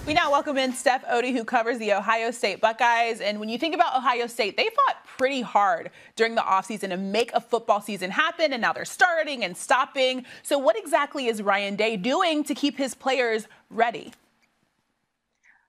We now welcome in Steph Otey, who covers the Ohio State Buckeyes. And when you think about Ohio State, they fought pretty hard during the offseason to make a football season happen, and now they're starting and stopping. So what exactly is Ryan Day doing to keep his players ready?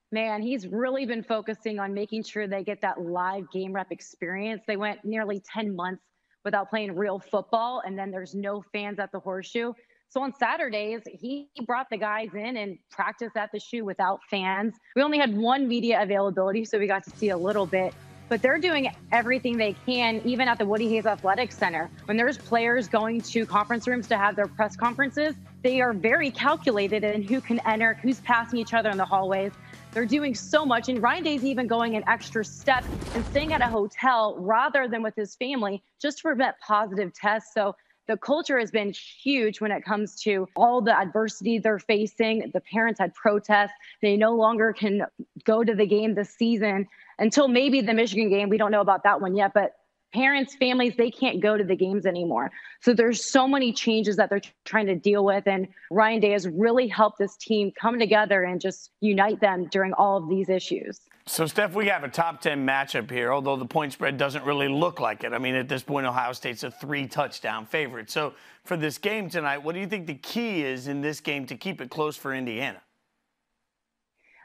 Man, he's really been focusing on making sure they get that live game rep experience. They went nearly 10 months without playing real football, and then there's no fans at the Horseshoe. So on Saturdays, he brought the guys in and practiced at the shoe without fans. We only had one media availability, so we got to see a little bit. But they're doing everything they can, even at the Woody Hayes Athletic Center. When there's players going to conference rooms to have their press conferences, they are very calculated in who can enter, who's passing each other in the hallways. They're doing so much. And Ryan Day's even going an extra step and staying at a hotel rather than with his family just to prevent positive tests. So the culture has been huge when it comes to all the adversity they're facing. The parents had protests. They no longer can go to the game this season until maybe the Michigan game. We don't know about that one yet, but parents, families, they can't go to the games anymore. So there's so many changes that they're trying to deal with. And Ryan Day has really helped this team come together and just unite them during all of these issues. So, Steph, we have a top 10 matchup here, although the point spread doesn't really look like it. I mean, at this point, Ohio State's a 3-touchdown favorite. So for this game tonight, what do you think the key is in this game to keep it close for Indiana?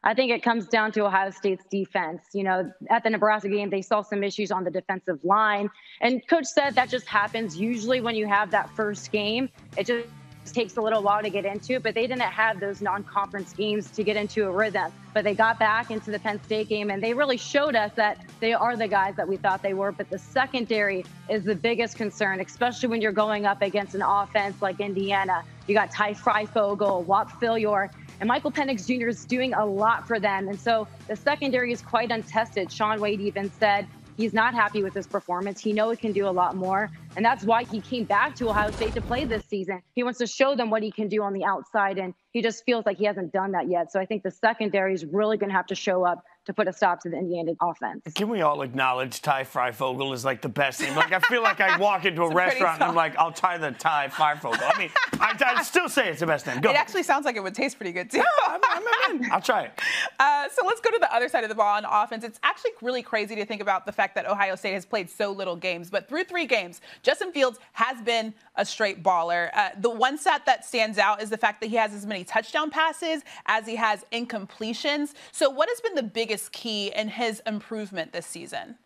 I think it comes down to Ohio State's defense. You know, at the Nebraska game, they saw some issues on the defensive line. And Coach said that just happens usually when you have that first game. It just takes a little while to get into it, but they didn't have those non-conference games to get into a rhythm. But they got back into the Penn State game, and they really showed us that they are the guys that we thought they were. But the secondary is the biggest concern, especially when you're going up against an offense like Indiana. You got Ty Freifogel, Whop Philyor, and Michael Penix Jr. is doing a lot for them. And so the secondary is quite untested. Shaun Wade even said he's not happy with his performance. He knows he can do a lot more. And that's why he came back to Ohio State to play this season. He wants to show them what he can do on the outside, and he just feels like he hasn't done that yet. So I think the secondary is really going to have to show up to put a stop to the Indiana offense. Can we all acknowledge Ty Freifogel is like the best name? Like, I feel like I walk into a restaurant and I'm like, I'll try the Ty Freifogel. I mean, I still say it's the best name. Go it ahead. Actually sounds like it would taste pretty good, too. No, I'm in. I'll try it. So let's go to the other side of the ball on offense. It's actually really crazy to think about the fact that Ohio State has played so little games. But through 3 games, Justin Fields has been a straight baller. The one stat that stands out is the fact that he has as many touchdown passes as he has incompletions. So what has been the biggest key in his improvement this season?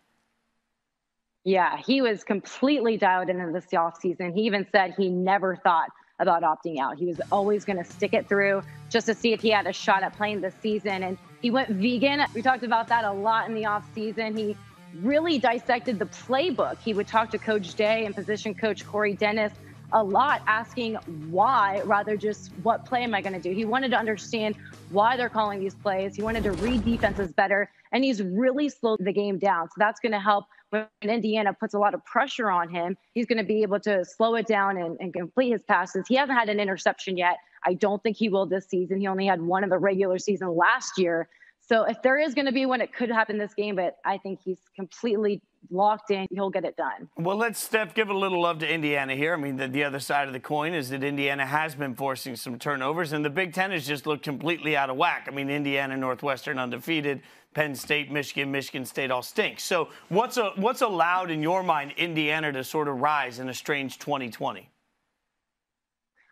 Yeah, he was completely dialed into this offseason. He even said he never thought about opting out. He was always going to stick it through just to see if he had a shot at playing this season. And he went vegan. We talked about that a lot in the offseason. He really dissected the playbook. He would talk to Coach Day and position coach Corey Dennis a lot, asking why rather just what play am I going to do. He wanted to understand why they're calling these plays. He wanted to read defenses better, and he's really slowed the game down. So that's going to help when Indiana puts a lot of pressure on him. He's going to be able to slow it down and complete his passes. He hasn't had an interception yet. I don't think he will this season. He only had one in the regular season last year. So if there is going to be one, it could happen this game, but I think he's completely locked in. He'll get it done. Well, let's, Steph, give a little love to Indiana here. I mean, the other side of the coin is that Indiana has been forcing some turnovers, and the Big Ten has just looked completely out of whack. I mean, Indiana, Northwestern undefeated, Penn State, Michigan State all stinks. So what's allowed, in your mind, Indiana to sort of rise in a strange 2020?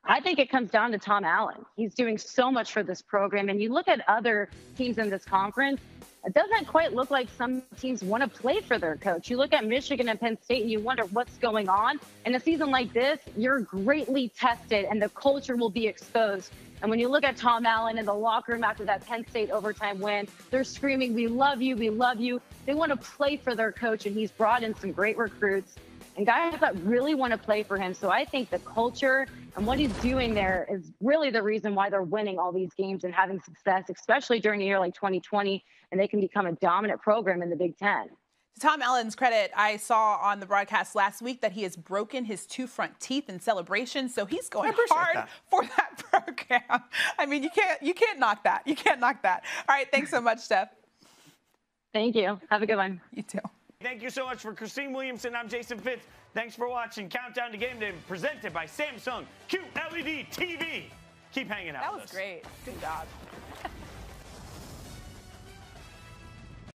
I think it comes down to Tom Allen. He's doing so much for this program. And you look at other teams in this conference, it doesn't quite look like some teams want to play for their coach. You look at Michigan and Penn State and you wonder what's going on. In a season like this, you're greatly tested and the culture will be exposed. And when you look at Tom Allen in the locker room after that Penn State overtime win, they're screaming, "We love you, we love you." They want to play for their coach, and he's brought in some great recruits and guys that really want to play for him. So I think the culture and what he's doing there is really the reason why they're winning all these games and having success, especially during a year like 2020, and they can become a dominant program in the Big Ten. To Tom Allen's credit, I saw on the broadcast last week that he has broken his 2 front teeth in celebration, so he's going hard for that program. I mean, you can't knock that. You can't knock that. All right, thanks so much, Steph. Thank you. Have a good one. You too. Thank you so much for Christine Williamson. I'm Jason Fitz. Thanks for watching Countdown to Game Day, presented by Samsung QLED TV. Keep hanging out with us. That was great. Good job.